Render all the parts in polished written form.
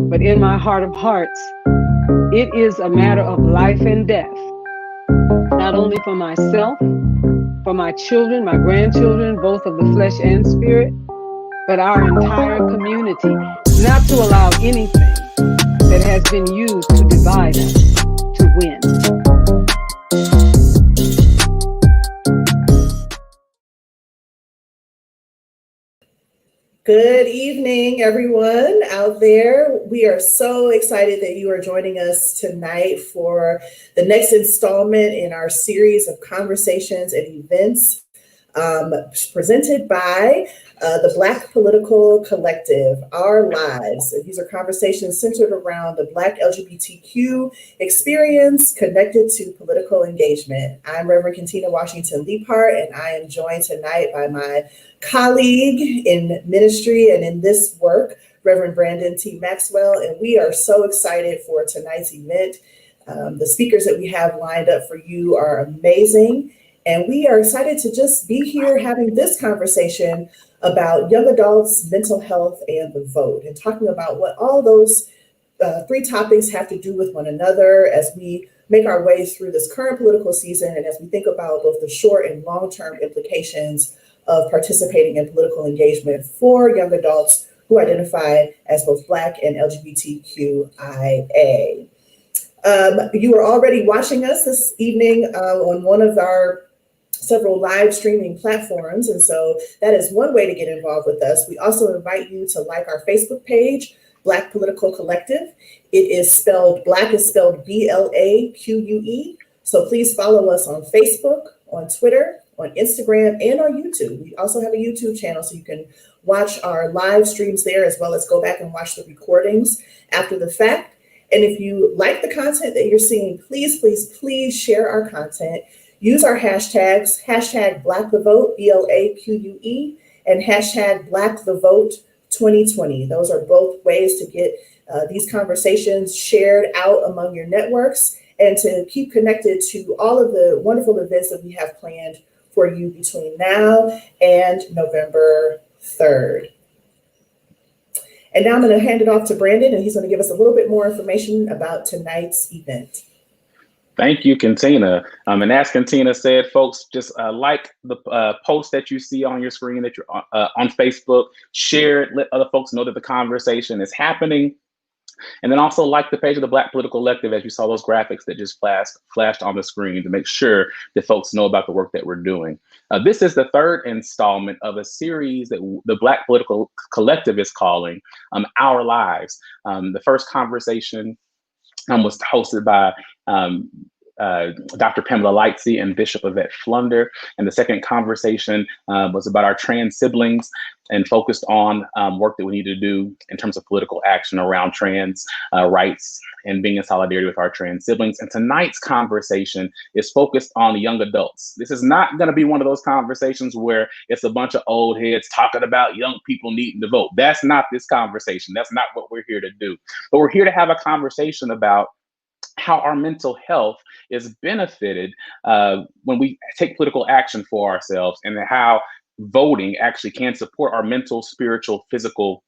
But in my heart of hearts, it is a matter of life and death, not only for myself, for my children, my grandchildren, both of the flesh and spirit, but our entire community, not to allow anything that has been used to divide us to win. Good evening, everyone out there. We are so excited that you are joining us tonight for the next installment in our series of conversations and events presented by the Black Political Collective, Our Lives. And these are conversations centered around the Black LGBTQ experience connected to political engagement. I'm Reverend Kentina Washington Leapart, and I am joined tonight by my colleague in ministry and in this work, Reverend Brandon T. Maxwell, and we are so excited for tonight's event. The speakers that we have lined up for you are amazing, and we are excited to just be here having this conversation about young adults, mental health, and the vote, and talking about what all those three topics have to do with one another as we make our way through this current political season, and as we think about both the short and long-term implications of participating in political engagement for young adults who identify as both Black and LGBTQIA. You are already watching us this evening on one of our several live streaming platforms, and so that is one way to get involved with us. We also invite you to like our Facebook page, Black Political Collective. It is spelled, Black is spelled BLAQUE. So please follow us on Facebook, on Twitter, on Instagram, and on YouTube. We also have a YouTube channel, so you can watch our live streams there, as well as go back and watch the recordings after the fact. And if you like the content that you're seeing, please, please, please share our content. Use our hashtags, hashtag Black the Vote, BLAQUE, and hashtag Black the Vote 2020. Those are both ways to get these conversations shared out among your networks and to keep connected to all of the wonderful events that we have planned for you between now and November 3rd. And now I'm going to hand it off to Brandon, and he's going to give us a little bit more information about tonight's event. Thank you, Kentina. And as Kentina said, folks, just like the post that you see on your screen that you're on Facebook, share it, let other folks know that the conversation is happening. And then also like the page of the Black Political Collective as you saw those graphics that just flashed on the screen to make sure that folks know about the work that we're doing. This is the third installment of a series that the Black Political Collective is calling Our Lives. The first conversation was hosted by Dr. Pamela Lightsey and Bishop Yvette Flunder. And the second conversation was about our trans siblings and focused on work that we need to do in terms of political action around trans rights and being in solidarity with our trans siblings. And tonight's conversation is focused on young adults. This is not going to be one of those conversations where it's a bunch of old heads talking about young people needing to vote. That's not this conversation. That's not what we're here to do. But we're here to have a conversation about how our mental health is benefited when we take political action for ourselves, and how voting actually can support our mental, spiritual, physical,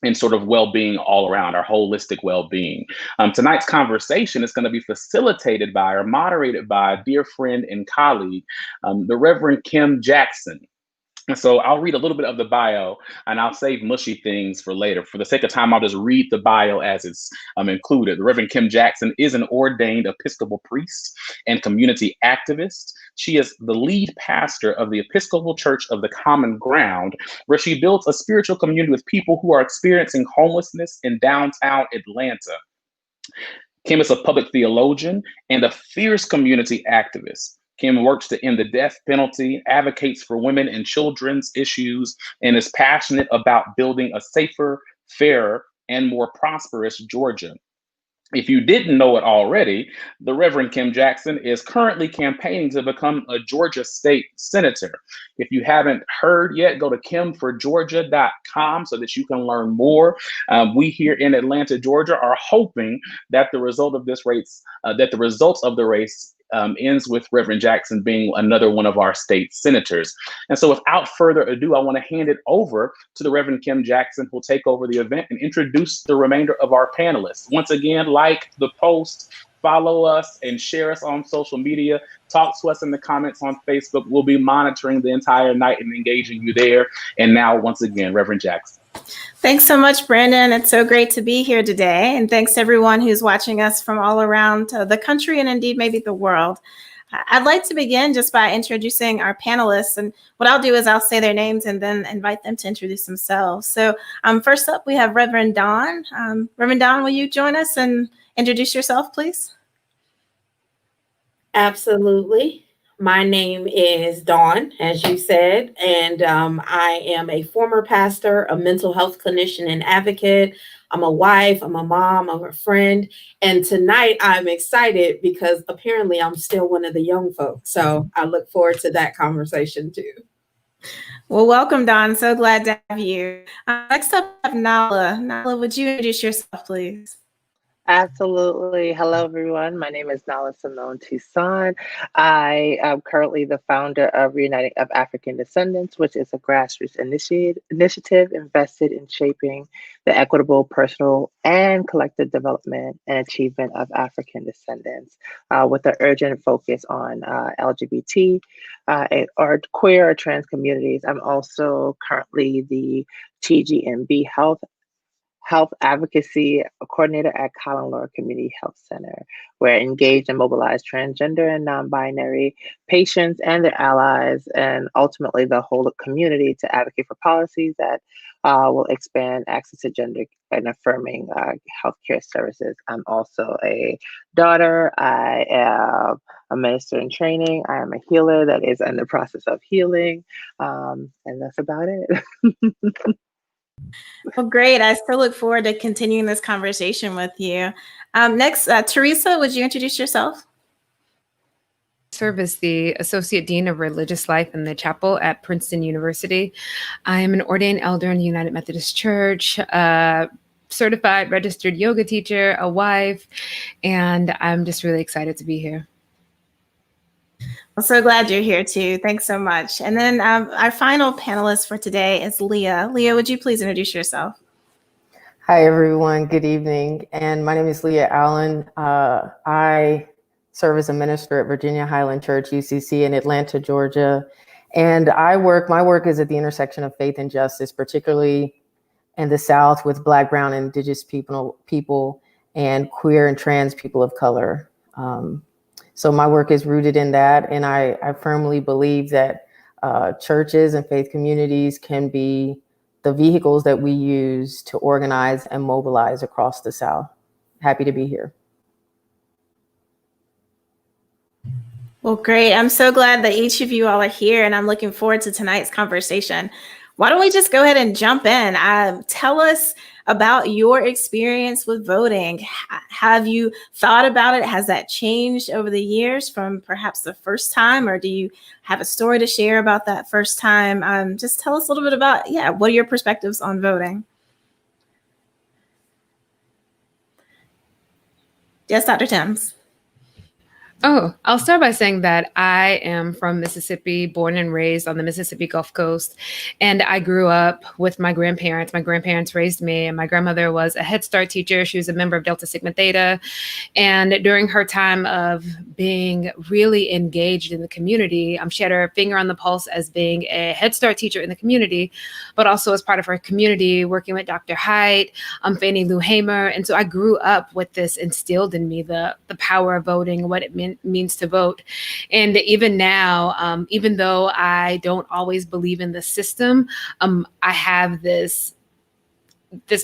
and sort of well-being all around, our holistic well-being. Tonight's conversation is going to be facilitated by or moderated by a dear friend and colleague, the Reverend Kim Jackson. And so I'll read a little bit of the bio, and I'll save mushy things for later. For the sake of time, I'll just read the bio as it's included. The Reverend Kim Jackson is an ordained Episcopal priest and community activist. She is the lead pastor of the Episcopal Church of the Common Ground, where she builds a spiritual community with people who are experiencing homelessness in downtown Atlanta. Kim is a public theologian and a fierce community activist. Kim works to end the death penalty, advocates for women and children's issues, and is passionate about building a safer, fairer, and more prosperous Georgia. If you didn't know it already, the Reverend Kim Jackson is currently campaigning to become a Georgia state senator. If you haven't heard yet, go to kimforgeorgia.com so that you can learn more. We here in Atlanta, Georgia, are hoping that the results of the race ends with Reverend Jackson being another one of our state senators. And so without further ado, I want to hand it over to the Reverend Kim Jackson, who will take over the event and introduce the remainder of our panelists. Once again, like the post, follow us and share us on social media. Talk to us in the comments on Facebook. We'll be monitoring the entire night and engaging you there. And now, once again, Reverend Jackson. Thanks so much, Brandon. It's so great to be here today. And thanks to everyone who's watching us from all around the country and indeed maybe the world. I'd like to begin just by introducing our panelists. And what I'll do is I'll say their names and then invite them to introduce themselves. So first up, we have Reverend Dawnn. Reverend Dawnn, will you join us and introduce yourself, please? Absolutely. My name is Dawnn, as you said, and I am a former pastor, a mental health clinician and advocate. I'm a wife, I'm a mom, I'm a friend. And tonight I'm excited because apparently I'm still one of the young folks. So I look forward to that conversation too. Well, welcome, Dawnn. So glad to have you. Next up, I have Nala. Nala, would you introduce yourself, please? Absolutely. Hello, everyone. My name is Nala Toussaint. I am currently the founder of Reuniting of African Descendants, which is a grassroots initiative invested in shaping the equitable, personal, and collective development and achievement of African descendants with an urgent focus on LGBT or queer or trans communities. I'm also currently the TGMB Health Advocacy Coordinator at Colin Laura Community Health Center, where engaged and mobilized transgender and non-binary patients and their allies, and ultimately the whole community to advocate for policies that will expand access to gender and affirming healthcare services. I'm also a daughter. I am a minister in training. I am a healer that is in the process of healing. And that's about it. Well, great. I still look forward to continuing this conversation with you. Next, Theresa, would you introduce yourself? Serve as the Associate Dean of Religious Life in the Chapel at Princeton University. I am an ordained elder in the United Methodist Church, certified registered yoga teacher, a wife, and I'm just really excited to be here. I'm so glad you're here too. Thanks so much. And then our final panelist for today is leea. Leea, would you please introduce yourself? Hi, everyone. Good evening. And my name is Leea Allen. I serve as a minister at Virginia Highland Church, UCC in Atlanta, Georgia. And my work is at the intersection of faith and justice, particularly in the South with Black, Brown, and Indigenous people and queer and trans people of color. So my work is rooted in that. And I firmly believe that churches and faith communities can be the vehicles that we use to organize and mobilize across the South. Happy to be here. Well, great. I'm so glad that each of you all are here, and I'm looking forward to tonight's conversation. Why don't we just go ahead and jump in? Tell us about your experience with voting. Have you thought about it? Has that changed over the years from perhaps the first time, or do you have a story to share about that first time? Just tell us a little bit about, what are your perspectives on voting? Yes, Dr. Thames. Oh, I'll start by saying that I am from Mississippi, born and raised on the Mississippi Gulf Coast. And I grew up with my grandparents. My grandparents raised me, and my grandmother was a Head Start teacher. She was a member of Delta Sigma Theta. And during her time of being really engaged in the community, she had her finger on the pulse as being a Head Start teacher in the community, but also as part of her community, working with Dr. Haidt, Fannie Lou Hamer. And so I grew up with this instilled in me, the power of voting, what it means to vote. And even now, even though I don't always believe in the system, I have this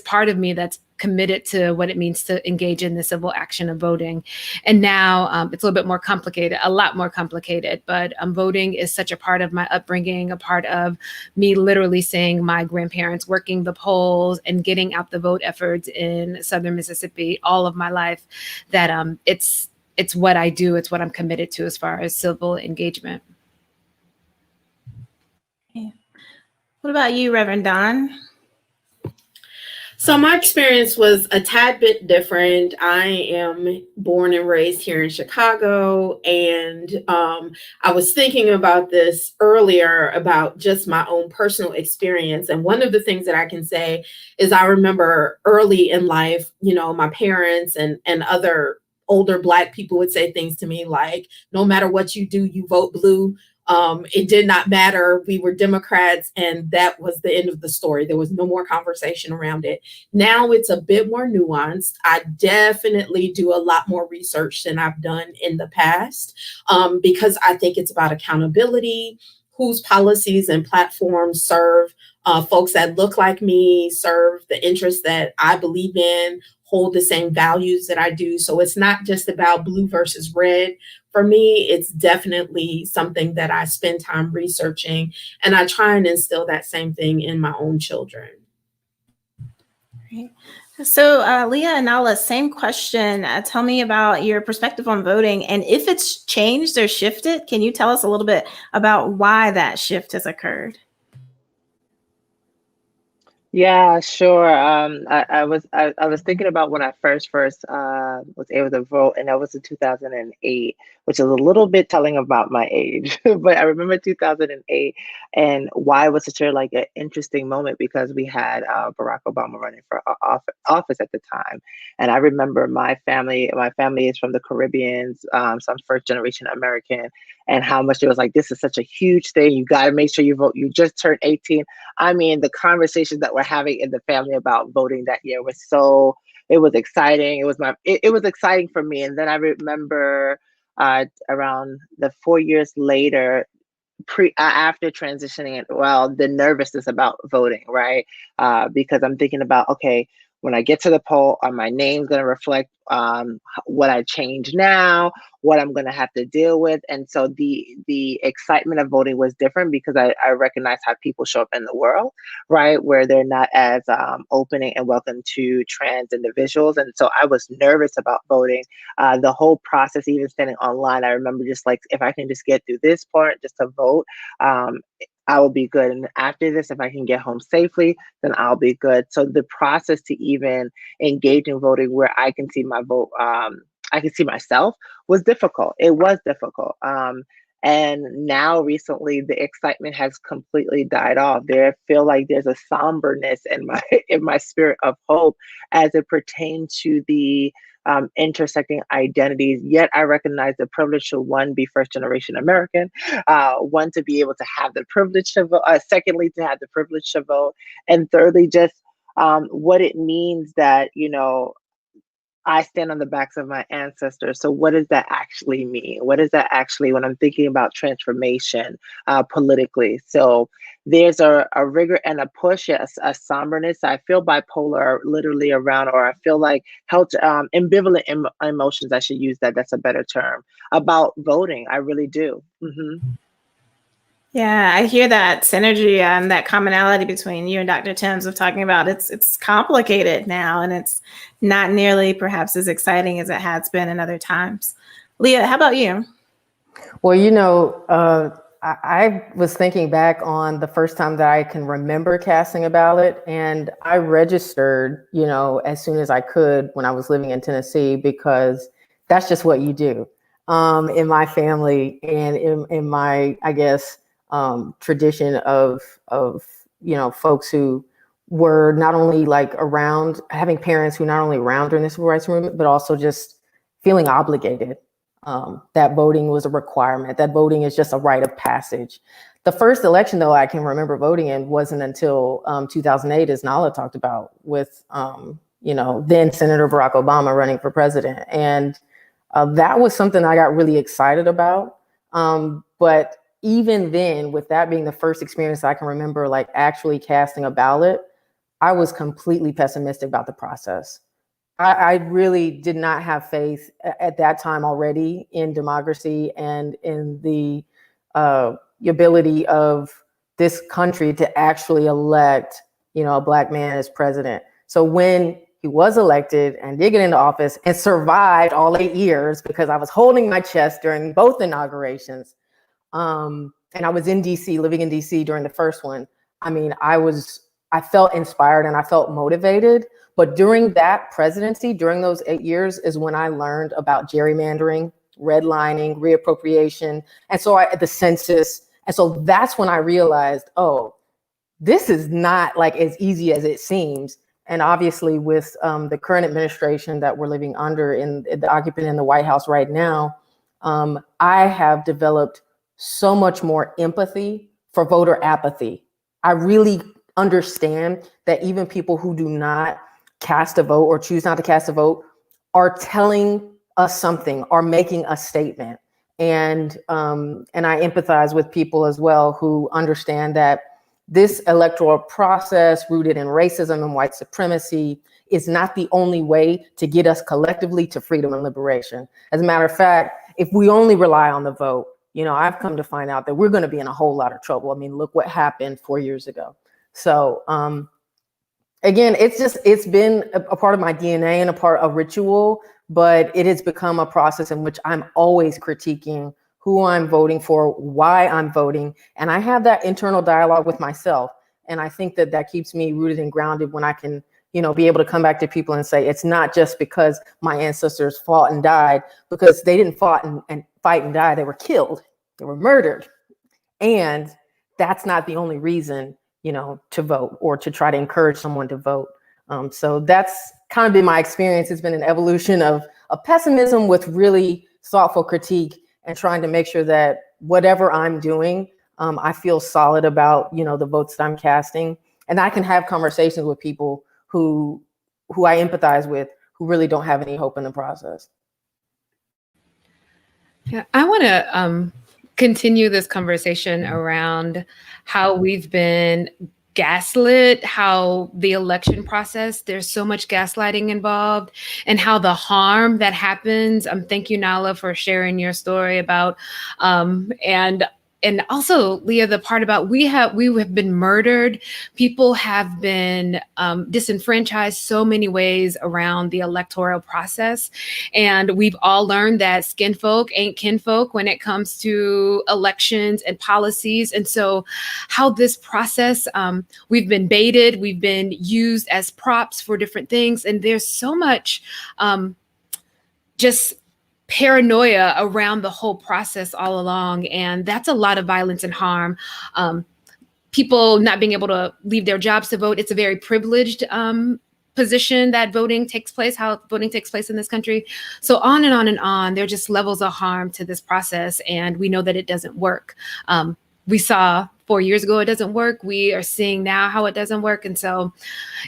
part of me that's committed to what it means to engage in the civil action of voting. And now it's a little bit more complicated, a lot more complicated, but voting is such a part of my upbringing, a part of me literally seeing my grandparents working the polls and getting out the vote efforts in Southern Mississippi all of my life, that it's what I do. It's what I'm committed to as far as civil engagement. What about you, Reverend Dawnn? So my experience was a tad bit different. I am born and raised here in Chicago, and I was thinking about this earlier about just my own personal experience. And one of the things that I can say is I remember early in life, my parents and other older Black people would say things to me like, no matter what you do, you vote blue. It did not matter. We were Democrats, and that was the end of the story. There was no more conversation around it. Now it's a bit more nuanced. I definitely do a lot more research than I've done in the past, because I think it's about accountability, whose policies and platforms serve folks that look like me, serve the interests that I believe in, hold the same values that I do. So it's not just about blue versus red. For me, it's definitely something that I spend time researching, and I try and instill that same thing in my own children. Great. So Leah and Nala, same question. Tell me about your perspective on voting, and if it's changed or shifted, can you tell us a little bit about why that shift has occurred? Yeah, sure. I was thinking about when I first was able to vote, and that was in 2008, which is a little bit telling about my age. But I remember 2008, and why it was such a like an interesting moment because we had Barack Obama running for office at the time, and I remember my family. My family is from the Caribbean, so I'm first generation American, and how much it was like this is such a huge thing. You got to make sure you vote. You just turned 18. I mean, the conversations that we're having in the family about voting that year was it was exciting. It was exciting for me. And then I remember around the 4 years later, after transitioning, the nervousness about voting, right? Because I'm thinking about, okay, when I get to the poll, are my name's going to reflect what I change now, what I'm going to have to deal with? And so the excitement of voting was different because I recognize how people show up in the world, right? Where they're not as opening and welcome to trans individuals. And so I was nervous about voting. The whole process, even standing online, I remember just like, if I can just get through this part, just to vote, I will be good. And after this, if I can get home safely, then I'll be good. So the process to even engage in voting where I can see my vote, I can see myself was difficult. It was difficult. And now recently the excitement has completely died off. I feel like there's a somberness in my spirit of hope as it pertains to the intersecting identities. Yet I recognize the privilege to one, be first generation American, one, to be able to have the privilege to vote, secondly, to have the privilege to vote, and thirdly, just what it means that, I stand on the backs of my ancestors. So what does that actually mean? What does that actually, when I'm thinking about transformation politically? So there's a rigor and a push, a somberness. I feel bipolar literally around, or I feel like ambivalent emotions. I should use that. That's a better term about voting. I really do. Mm-hmm. Yeah, I hear that synergy and that commonality between you and Dr. Thames of talking about it's complicated now, and it's not nearly perhaps as exciting as it has been in other times. Leah, how about you? Well, I was thinking back on the first time that I can remember casting a ballot, and I registered, as soon as I could when I was living in Tennessee, because that's just what you do in my family and in my, I guess, tradition of folks who were not only like around, having parents who not only around during the civil rights movement, but also just feeling obligated that voting was a requirement, that voting is just a rite of passage. The first election, though, I can remember voting in wasn't until 2008, as Nala talked about, with then Senator Barack Obama running for president, and that was something I got really excited about. But even then, with that being the first experience I can remember, like actually casting a ballot, I was completely pessimistic about the process. I really did not have faith at that time already in democracy and in the ability of this country to actually elect, a Black man as president. So when he was elected and did get into office and survived all 8 years, because I was holding my chest during both inaugurations, and I was in DC, living in DC during the first one. I mean, I was I felt inspired and I felt motivated. But during that presidency, during those 8 years, is when I learned about gerrymandering, redlining, reappropriation, and so the census. And so that's when I realized, oh, this is not like as easy as it seems. And obviously with the current administration that we're living under, in the occupant in the White House right now, I have developed so much more empathy for voter apathy. I really understand that even people who do not cast a vote or choose not to cast a vote are telling us something, are making a statement. And I empathize with people as well who understand that this electoral process rooted in racism and white supremacy is not the only way to get us collectively to freedom and liberation. As a matter of fact, if we only rely on the vote, you know, I've come to find out that we're going to be in a whole lot of trouble. I mean, look what happened 4 years ago. So again, it's been a part of my DNA and a part of ritual, but it has become a process in which I'm always critiquing who I'm voting for, why I'm voting. And I have that internal dialogue with myself. And I think that that keeps me rooted and grounded when I can, you know, be able to come back to people and say, it's not just because my ancestors fought and died, because they didn't fight and die, they were killed, they were murdered. And that's not the only reason, you know, to vote or to try to encourage someone to vote. So that's kind of been my experience. It's been an evolution of pessimism with really thoughtful critique and trying to make sure that whatever I'm doing, I feel solid about, you know, the votes that I'm casting. And I can have conversations with people who I empathize with, who really don't have any hope in the process. Yeah, I want to continue this conversation around how we've been gaslit, how the election process, there's so much gaslighting involved, and how the harm that happens. Thank you, Nala, for sharing your story about, and also, Leah, the part about we have been murdered. People have been disenfranchised so many ways around the electoral process. And we've all learned that skin folk ain't kinfolk when it comes to elections and policies. And so how this process, we've been baited, we've been used as props for different things. And there's so much just paranoia around the whole process all along. And that's a lot of violence and harm. People not being able to leave their jobs to vote. It's a very privileged position that voting takes place, how voting takes place in this country. So on and on and on, there are just levels of harm to this process. And we know that it doesn't work. We saw 4 years ago, it doesn't work. We are seeing now how it doesn't work. And so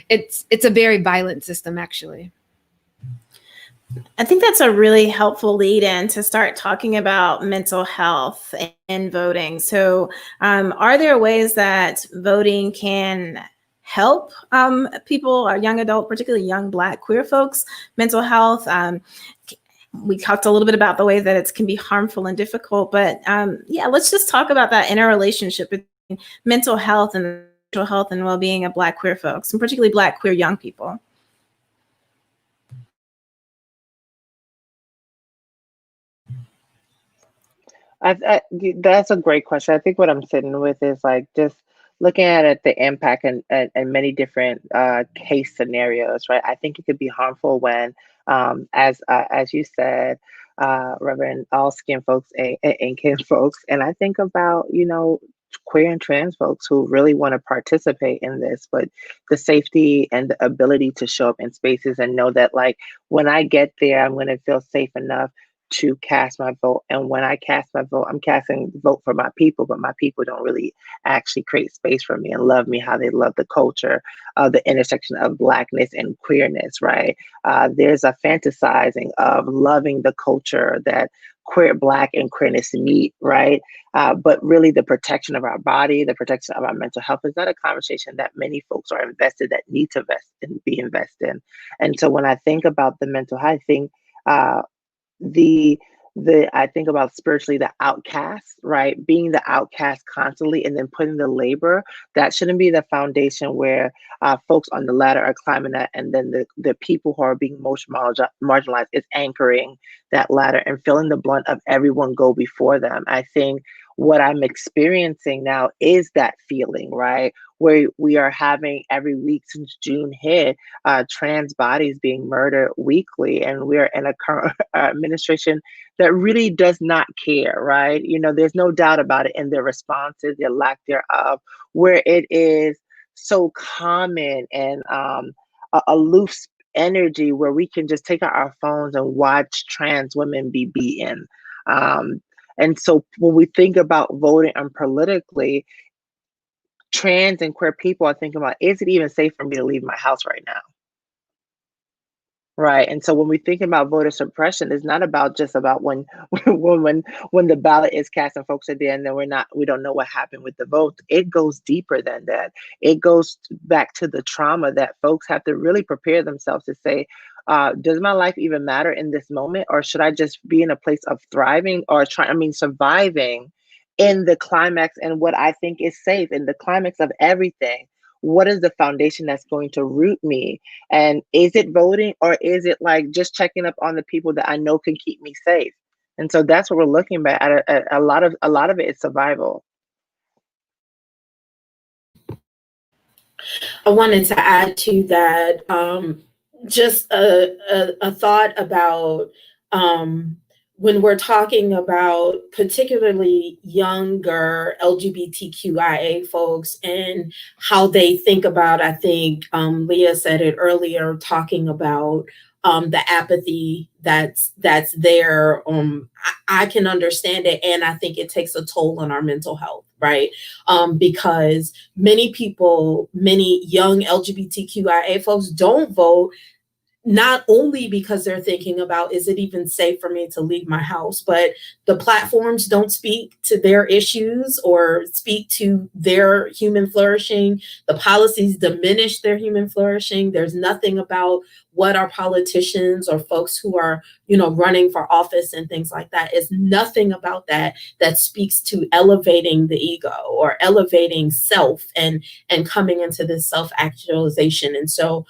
it's a very violent system, actually. I think that's a really helpful lead in to start talking about mental health and voting. So are there ways that voting can help people or young adult, particularly young Black queer folks, mental health? We talked a little bit about the way that it can be harmful and difficult, but yeah, let's just talk about that interrelationship between mental health and well-being of Black queer folks, and particularly Black queer young people. That's a great question. I think what I'm sitting with is like just looking at the impact and many different case scenarios, right? I think it could be harmful when, as you said, Reverend, all skin folks and kin folks, and I think about, you know, queer and trans folks who really want to participate in this, but the safety and the ability to show up in spaces and know that, like, when I get there, I'm going to feel safe enough to cast my vote. And when I cast my vote, I'm casting the vote for my people, but my people don't really actually create space for me and love me how they love the culture of the intersection of Blackness and queerness, right? There's a fantasizing of loving the culture that queer, Black, and queerness meet, right? But really the protection of our body, the protection of our mental health is not a conversation that many folks are invested, that need to be invested in. And so when I think about the mental health, I think I think about spiritually the outcast, right? Being the outcast constantly and then putting the labor, that shouldn't be the foundation where folks on the ladder are climbing that, and then the people who are being most marginalized is anchoring that ladder and feeling the blunt of everyone go before them. I think what I'm experiencing now is that feeling, right? where we are having every week since June hit, trans bodies being murdered weekly. And we're in a current administration that really does not care, right? You know, there's no doubt about it in their responses, their lack thereof, where it is so common and aloof energy where we can just take out our phones and watch trans women be beaten. And so when we think about voting politically, trans and queer people are thinking about, is it even safe for me to leave my house right now? Right. And so when we think about voter suppression, it's not about just about when the ballot is cast and folks are there and then we don't know what happened with the vote. It goes deeper than that. It goes back to the trauma that folks have to really prepare themselves to say, does my life even matter in this moment? Or should I just be in a place of thriving or surviving in the climax and what I think is safe in the climax of everything? What is the foundation that's going to root me? And is it voting, or is it like just checking up on the people that I know can keep me safe? And so that's what we're looking at. A lot of it is survival. I wanted to add to that just a thought about when we're talking about particularly younger LGBTQIA folks and how they think about, I think Leah said it earlier, talking about the apathy that's there. I can understand it, and I think it takes a toll on our mental health, right? Because many young LGBTQIA folks don't vote, not only because they're thinking about, is it even safe for me to leave my house, but the platforms don't speak to their issues or speak to their human flourishing. The policies diminish their human flourishing. There's nothing about what our politicians or folks who are, running for office and things like that, is nothing about that speaks to elevating the ego or elevating self and coming into this self-actualization. And so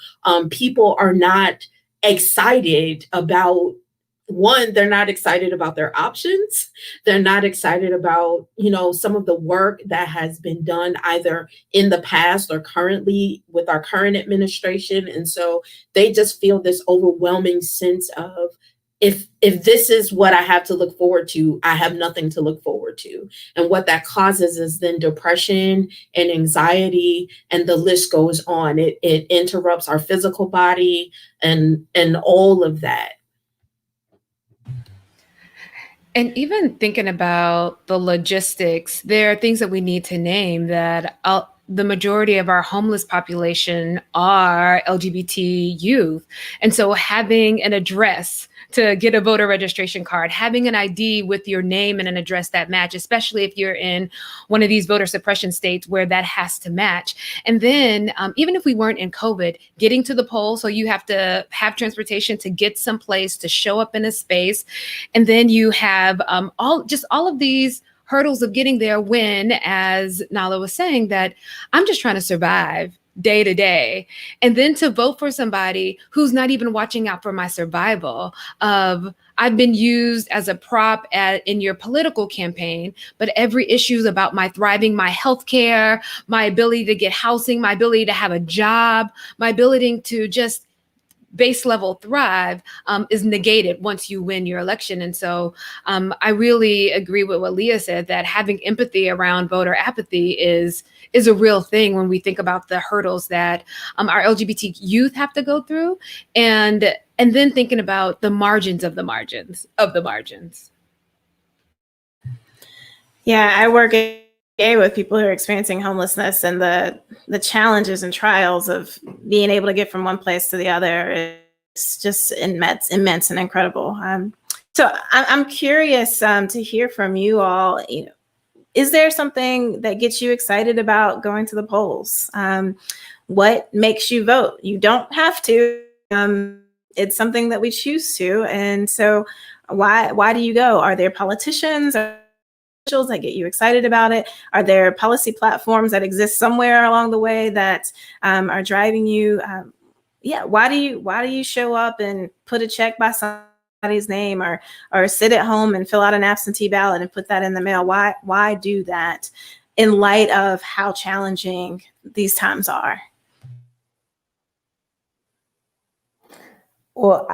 people are not excited about, one, they're not excited about their options. They're not excited about, some of the work that has been done either in the past or currently with our current administration. And so they just feel this overwhelming sense of, if this is what I have to look forward to, I have nothing to look forward to. And what that causes is then depression and anxiety, and the list goes on. It interrupts our physical body and all of that. And even thinking about the logistics, there are things that we need to name that the majority of our homeless population are LGBT youth. And so having an address to get a voter registration card, having an ID with your name and an address that match, especially if you're in one of these voter suppression states where that has to match. And then even if we weren't in COVID, getting to the poll, so you have to have transportation to get someplace, to show up in a space. And then you have all of these hurdles of getting there when, as Nala was saying, that I'm just trying to survive day to day. And then to vote for somebody who's not even watching out for my survival of, I've been used as a prop in your political campaign, but every issue is about my thriving, my healthcare, my ability to get housing, my ability to have a job, my ability to just base level thrive is negated once you win your election. And so I really agree with what Leah said, that having empathy around voter apathy is a real thing when we think about the hurdles that our LGBT youth have to go through, and then thinking about the margins of the margins of the margins. Yeah, I work with people who are experiencing homelessness, and the challenges and trials of being able to get from one place to the other is just immense and incredible. So I'm curious to hear from you all. Is there something that gets you excited about going to the polls? What makes you vote? You don't have to. It's something that we choose to. And so why do you go? Are there politicians or officials that get you excited about it? Are there policy platforms that exist somewhere along the way that are driving you? Why do you show up and put a check by somebody's name, or sit at home and fill out an absentee ballot and put that in the mail? Why do that? in light of how challenging these times are? Well,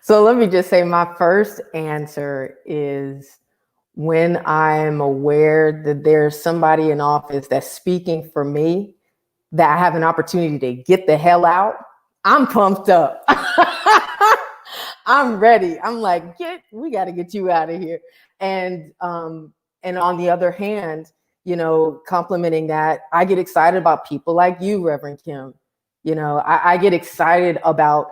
so let me just say my first answer is when I'm aware that there's somebody in office that's speaking for me, that I have an opportunity to get the hell out, I'm pumped up. I'm ready. I'm like, we got to get you out of here. And on the other hand, complimenting that, I get excited about people like you, Reverend Kim. I get excited about,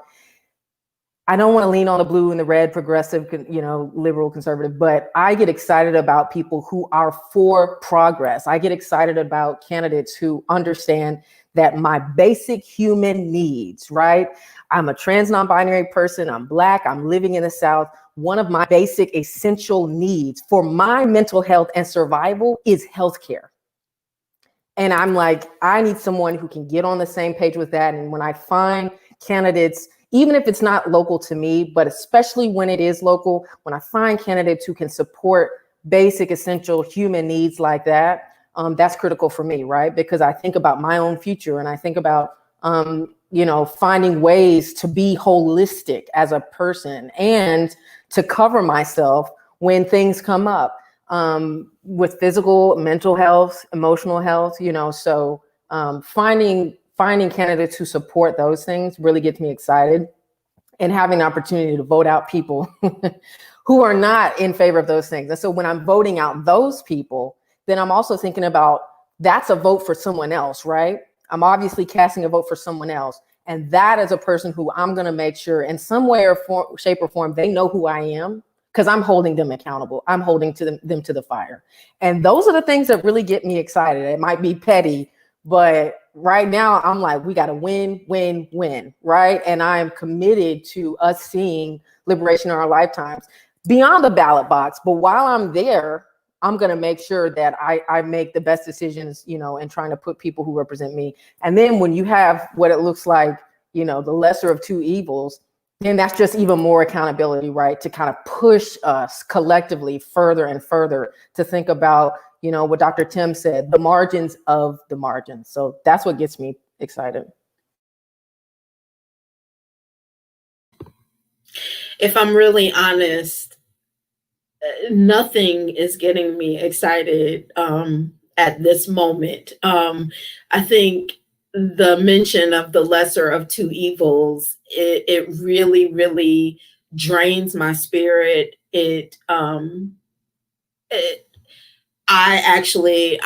I don't want to lean on the blue and the red, progressive, liberal, conservative, but I get excited about people who are for progress. I get excited about candidates who understand that my basic human needs, right? I'm a trans non-binary person. I'm Black. I'm living in the South. One of my basic essential needs for my mental health and survival is healthcare. And I'm like, I need someone who can get on the same page with that. And when I find candidates, even if it's not local to me, but especially when it is local, when I find candidates who can support basic, essential human needs like that, that's critical for me, right? Because I think about my own future, and I think about, finding ways to be holistic as a person and to cover myself when things come up, with physical, mental health, emotional health, so finding candidates who support those things really gets me excited, and having the opportunity to vote out people who are not in favor of those things. And so when I'm voting out those people, then I'm also thinking about, that's a vote for someone else, right? I'm obviously casting a vote for someone else. And that is a person who I'm going to make sure in some way or shape or form, they know who I am, because I'm holding them accountable. I'm holding them to the fire. And those are the things that really get me excited. It might be petty, but right now I'm like, we got to win, win, win, right? And I'm committed to us seeing liberation in our lifetimes beyond the ballot box. But while I'm there, I'm going to make sure that I make the best decisions, and trying to put people who represent me. And then when you have what it looks like, the lesser of two evils, then that's just even more accountability, right? To kind of push us collectively further and further to think about, what Dr. Tim said, the margins of the margins. So that's what gets me excited. If I'm really honest, nothing is getting me excited at this moment. I think the mention of the lesser of two evils, it really, really drains my spirit.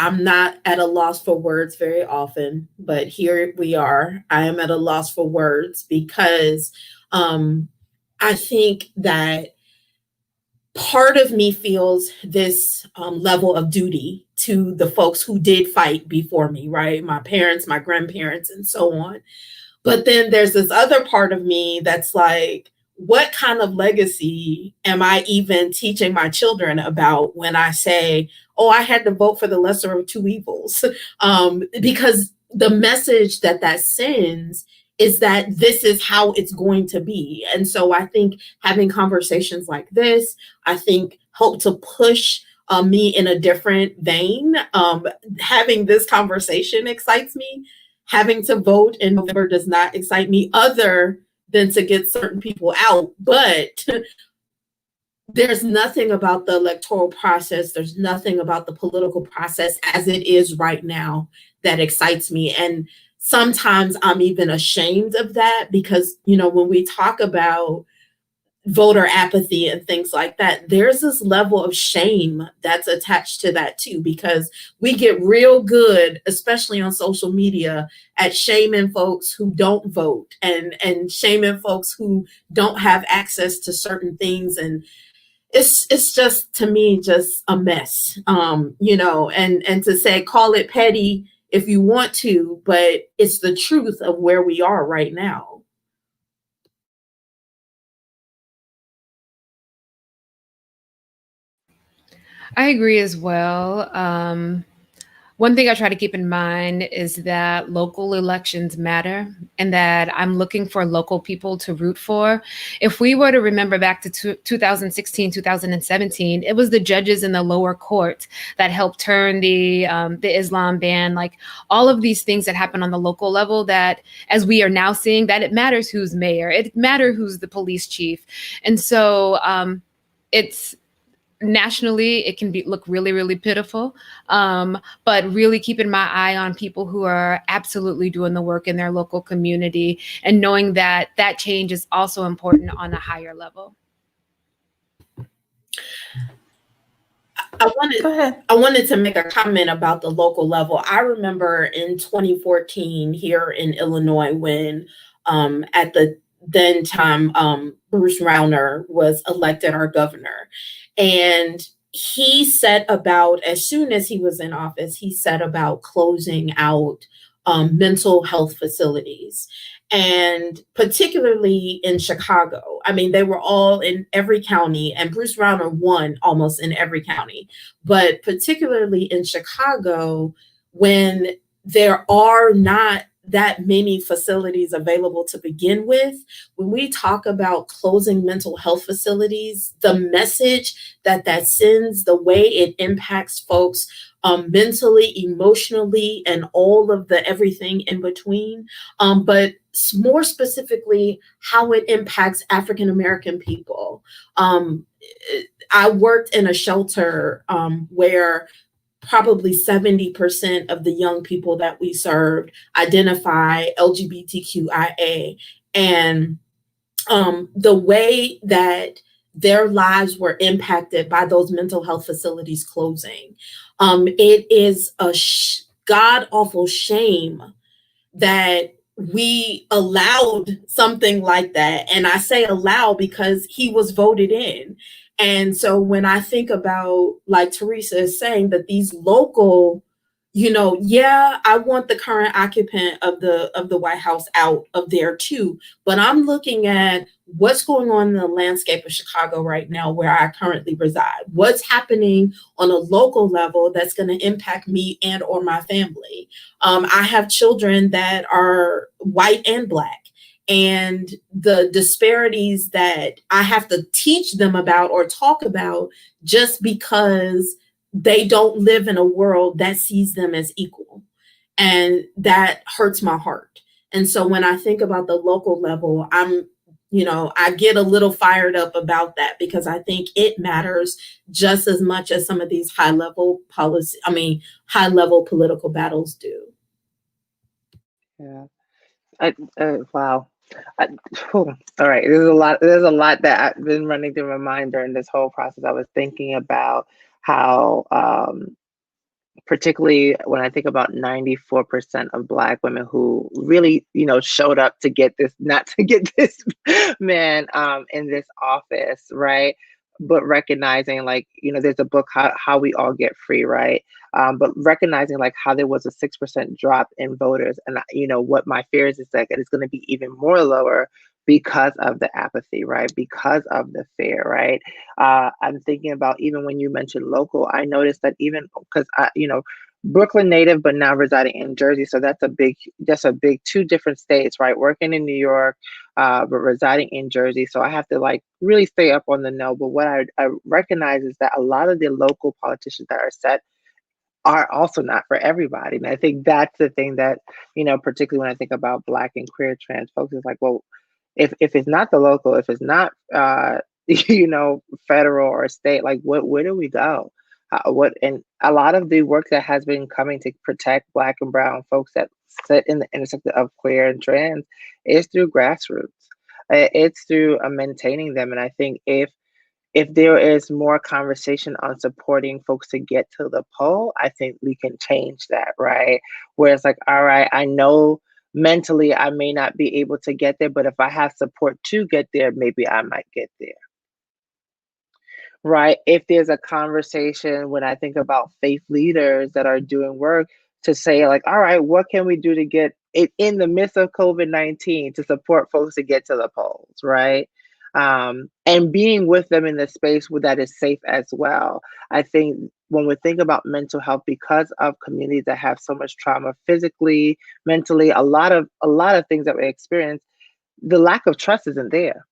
I'm not at a loss for words very often, but here we are. I am at a loss for words because I think that part of me feels this level of duty to the folks who did fight before me, right? My parents, my grandparents, and so on. But then there's this other part of me that's like, what kind of legacy am I even teaching my children about when I say, oh, I had to vote for the lesser of two evils? Because the message that sends is that this is how it's going to be. And so I think having conversations like this, I think help to push me in a different vein. Having this conversation excites me. Having to vote in November does not excite me, other than to get certain people out. But there's nothing about the electoral process, there's nothing about the political process as it is right now that excites me. And sometimes I'm even ashamed of that because, when we talk about voter apathy and things like that, there's this level of shame that's attached to that too, because we get real good, especially on social media, at shaming folks who don't vote and shaming folks who don't have access to certain things. And it's just, to me, just a mess, and to say, call it petty if you want to, but it's the truth of where we are right now. I agree as well. one thing I try to keep in mind is that local elections matter and that I'm looking for local people to root for. If we were to remember back to 2016, 2017, it was the judges in the lower court that helped turn the Islam ban, like all of these things that happen on the local level, that as we are now seeing, that it matters who's mayor, it matters who's the police chief. And so it's nationally, it can look really, really pitiful. But really keeping my eye on people who are absolutely doing the work in their local community and knowing that that change is also important on a higher level. I wanted to make a comment about the local level. I remember in 2014 here in Illinois when at the then time Bruce Rauner was elected our governor. And he set about, as soon as he was in office, he set about closing out mental health facilities. And particularly in Chicago, I mean, they were all in every county, and Bruce Rauner won almost in every county. But particularly in Chicago, when there are not that many facilities available to begin with, when we talk about closing mental health facilities, the message that sends, the way it impacts folks mentally, emotionally, and all of the everything in between, but more specifically, how it impacts African-American people. I worked in a shelter where probably 70% of the young people that we served identify LGBTQIA. And the way that their lives were impacted by those mental health facilities closing, it is a god-awful shame that we allowed something like that. And I say allow because he was voted in. And so when I think about, like Theresa is saying, that these local, yeah, I want the current occupant of the White House out of there too. But I'm looking at what's going on in the landscape of Chicago right now, where I currently reside. What's happening on a local level that's going to impact me and or my family. I have children that are white and Black. And the disparities that I have to teach them about or talk about just because they don't live in a world that sees them as equal. And that hurts my heart. And so when I think about the local level, I get a little fired up about that because I think it matters just as much as some of these high level political battles do. Yeah. Wow. All right. There's a lot that I've been running through my mind during this whole process. I was thinking about how, particularly when I think about 94% of Black women who really, showed up to get this, not to get this man in this office, right? But recognizing, there's a book, How We All Get Free, right? But recognizing how there was a 6% drop in voters. And, what my fear is that it's going to be even more lower because of the apathy, right? Because of the fear, right? I'm thinking about, even when you mentioned local, I noticed that even because, Brooklyn native, but now residing in Jersey. So that's a big two different states, right? Working in New York, but residing in Jersey. So I have to really stay up on the know. But what I recognize is that a lot of the local politicians that are set are also not for everybody. And I think that's the thing that, particularly when I think about Black and queer trans folks, is well, if it's not the local, if it's not, federal or state, where do we go? And a lot of the work that has been coming to protect Black and brown folks that sit in the intersection of queer and trans is through grassroots. It's through maintaining them. And I think if there is more conversation on supporting folks to get to the poll, I think we can change that, right? Where it's all right, I know mentally I may not be able to get there, but if I have support to get there, maybe I might get there. Right. If there's a conversation, when I think about faith leaders that are doing work, to say all right, what can we do to get it in the midst of COVID-19 to support folks to get to the polls, right? and being with them in the space where that is safe as well. I think when we think about mental health, because of communities that have so much trauma physically, mentally, a lot of things that we experience, the lack of trust isn't there.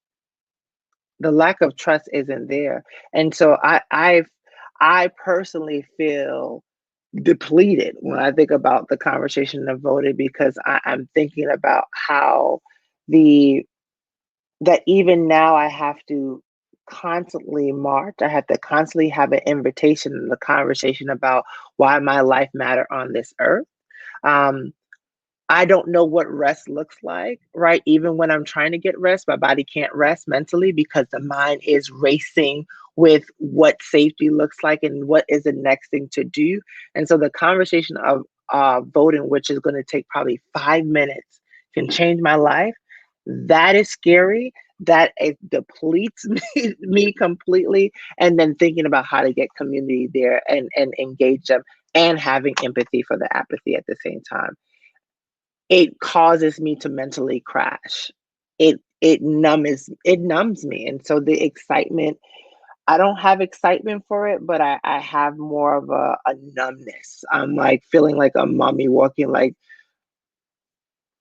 The lack of trust isn't there. And so I personally feel depleted when I think about the conversation of voting, because I'm thinking about how that even now I have to constantly march. I have to constantly have an invitation and a conversation about why my life matter on this earth. Um, I don't know what rest looks like, right? Even when I'm trying to get rest, my body can't rest mentally because the mind is racing with what safety looks like and what is the next thing to do. And so the conversation of voting, which is going to take probably 5 minutes, can change my life. That is scary. That it depletes me completely. And then thinking about how to get community there and engage them, and having empathy for the apathy at the same time. It causes me to mentally crash. It numbs me. And so the excitement, I don't have excitement for it, but I have more of a numbness. I'm like feeling like a mummy walking, like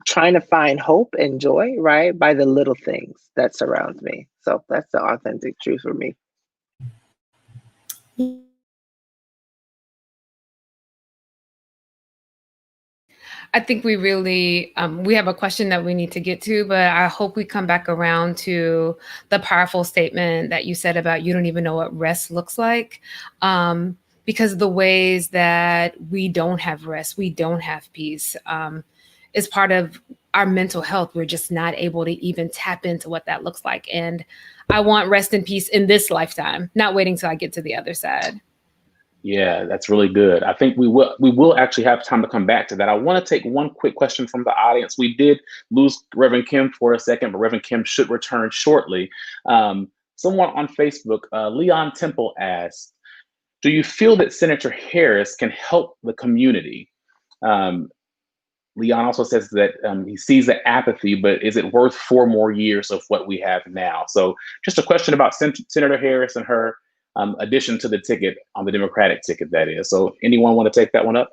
trying to find hope and joy, right, by the little things that surrounds me. So that's the authentic truth for me. I think we really, we have a question that we need to get to, but I hope we come back around to the powerful statement that you said about you don't even know what rest looks like. Because the ways that we don't have rest, we don't have peace, is part of our mental health. We're just not able to even tap into what that looks like. And I want rest and peace in this lifetime, not waiting till I get to the other side. Yeah, that's really good. I think we will actually have time to come back to that. I want to take one quick question from the audience. We did lose Reverend Kim for a second, but Reverend Kim should return shortly. Someone on Facebook, Leon Temple asked, do you feel that Senator Harris can help the community? Leon also says that he sees the apathy, but is it worth 4 more years of what we have now? So just a question about Senator Harris and her addition to the ticket, on the Democratic ticket, that is. So anyone want to take that one up?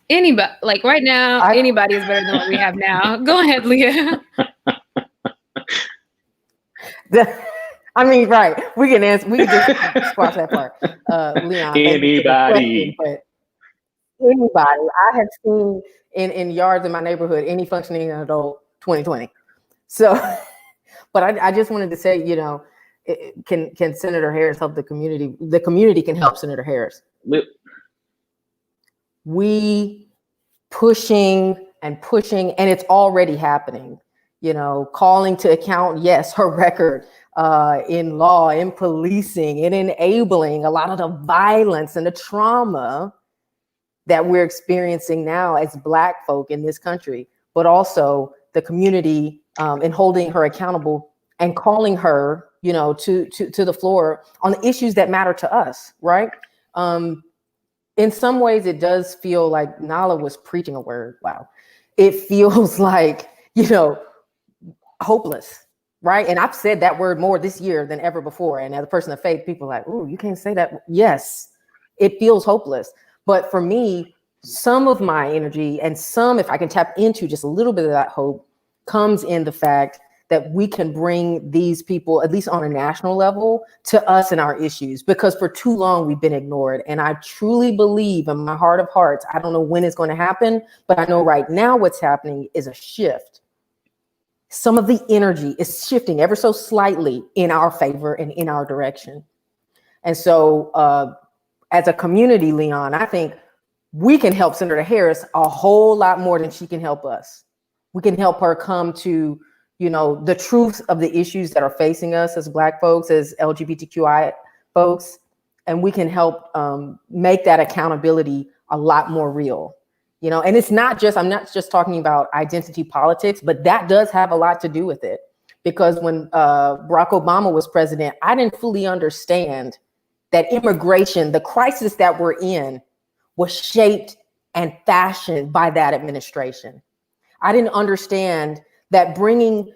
Anybody, like right now, anybody is better than what we have now. Go ahead, Leah. I mean, right. We can answer, we can just squash that part. Leon, anybody. But anybody. I have seen in yards in my neighborhood any functioning adult 2020. So, but I just wanted to say, you know, can Senator Harris help the community? The community can help Senator Harris. We pushing, and it's already happening. You know, calling to account, yes, her record in law, in policing, and enabling a lot of the violence and the trauma that we're experiencing now as Black folk in this country, but also the community and holding her accountable and calling her, you know, to the floor on the issues that matter to us, right? In some ways, it does feel like Nala was preaching a word. Wow. It feels like, you know, hopeless, right? And I've said that word more this year than ever before. And as a person of faith, people are like, "Ooh, you can't say that." Yes, it feels hopeless. But for me, some of my energy and some, if I can tap into just a little bit of that hope, comes in the fact that we can bring these people, at least on a national level, to us and our issues, because for too long we've been ignored. And I truly believe in my heart of hearts, I don't know when it's going to happen, but I know right now what's happening is a shift. Some of the energy is shifting ever so slightly in our favor and in our direction. And so as a community, Leon, I think we can help Senator Harris a whole lot more than she can help us. We can help her come to, you know, the truth of the issues that are facing us as Black folks, as LGBTQI folks, and we can help make that accountability a lot more real. You know, and it's not just, I'm not just talking about identity politics, but that does have a lot to do with it. Because when Barack Obama was president, I didn't fully understand that immigration, the crisis that we're in, was shaped and fashioned by that administration. I didn't understand that bringing,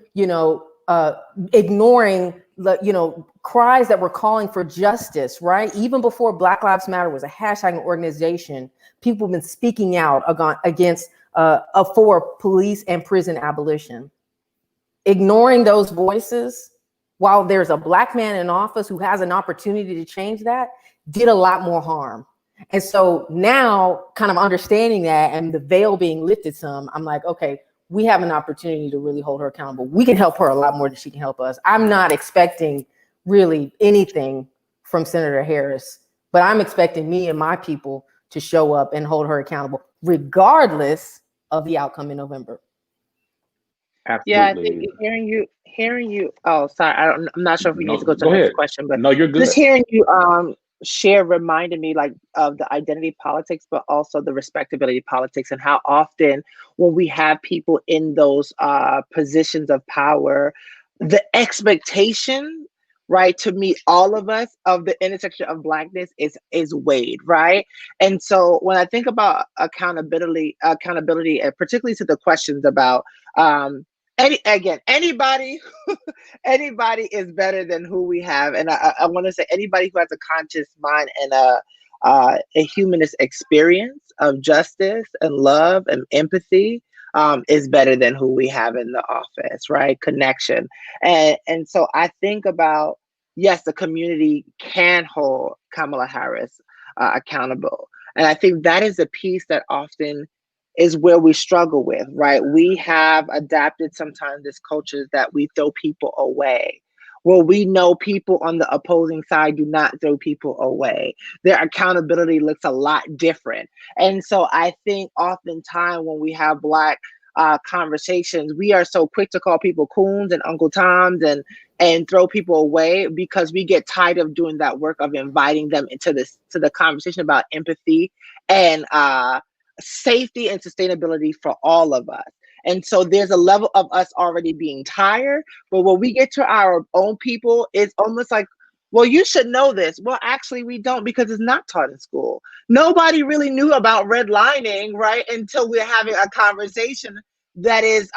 ignoring the, cries that were calling for justice, right? Even before Black Lives Matter was a hashtag organization, people have been speaking out against for police and prison abolition. Ignoring those voices while there's a Black man in office who has an opportunity to change that did a lot more harm. And so now, kind of understanding that and the veil being lifted some, I'm like, okay, we have an opportunity to really hold her accountable. We can help her a lot more than she can help us. I'm not expecting really anything from Senator Harris, but I'm expecting me and my people to show up and hold her accountable, regardless of the outcome in November. Absolutely. Yeah, I think hearing you. Oh, sorry, I'm not sure if we need to go to the next question, but no, you're good. Just hearing you share reminded me like of the identity politics, but also the respectability politics, and how often when we have people in those positions of power, the expectation, right, to meet all of us of the intersection of Blackness is weighed, right? And so when I think about accountability, and particularly to the questions about anybody is better than who we have, and I want to say anybody who has a conscious mind and a humanist experience of justice and love and empathy is better than who we have in the office, right? Connection. And so I think about, yes, the community can hold Kamala Harris accountable. And I think that is a piece that often is where we struggle with, right? We have adapted sometimes this culture that we throw people away. Well, we know people on the opposing side do not throw people away. Their accountability looks a lot different. And so I think oftentimes when we have Black conversations, we are so quick to call people coons and Uncle Toms and throw people away, because we get tired of doing that work of inviting them into the conversation about empathy and safety and sustainability for all of us. And so there's a level of us already being tired, but when we get to our own people, it's almost like, well, you should know this. Well, actually we don't, because it's not taught in school. Nobody really knew about redlining, right? Until we're having a conversation that is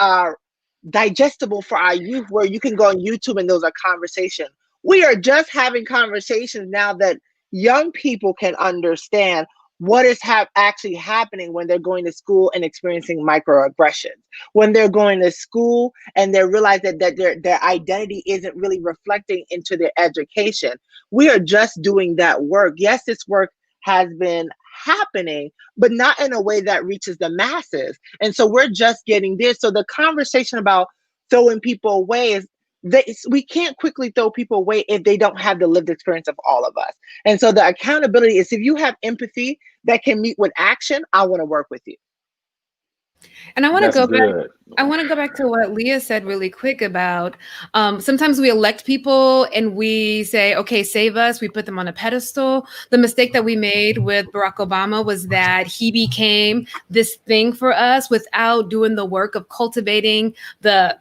digestible for our youth, where you can go on YouTube and those are conversations. We are just having conversations now that young people can understand what is actually happening when they're going to school and experiencing microaggressions, when they're going to school and they realize that their identity isn't really reflecting into their education. We are just doing that work. Yes, this work has been happening, but not in a way that reaches the masses. And so we're just getting there. So the conversation about throwing people away is, we can't quickly throw people away if they don't have the lived experience of all of us. And so the accountability is, if you have empathy that can meet with action, I want to work with you. And I want to go back. I want to go back to what Leah said really quick about sometimes we elect people and we say, okay, save us. We put them on a pedestal. The mistake that we made with Barack Obama was that he became this thing for us without doing the work of cultivating the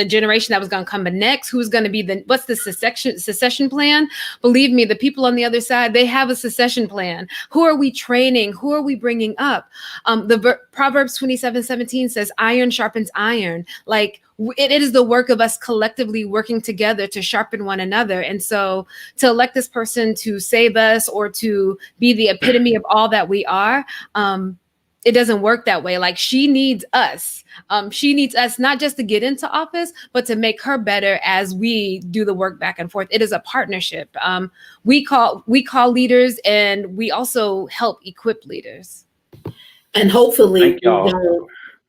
generation that was going to come next, who's going to be what's the secession plan? Believe me, the people on the other side, they have a secession plan. Who are we training? Who are we bringing up? The Proverbs 27:17 says, iron sharpens iron. Like it is the work of us collectively working together to sharpen one another. And so to elect this person to save us or to be the epitome of all that we are, it doesn't work that way. Like she needs us. She needs us not just to get into office, but to make her better as we do the work back and forth. It is a partnership. We call leaders, and we also help equip leaders. And hopefully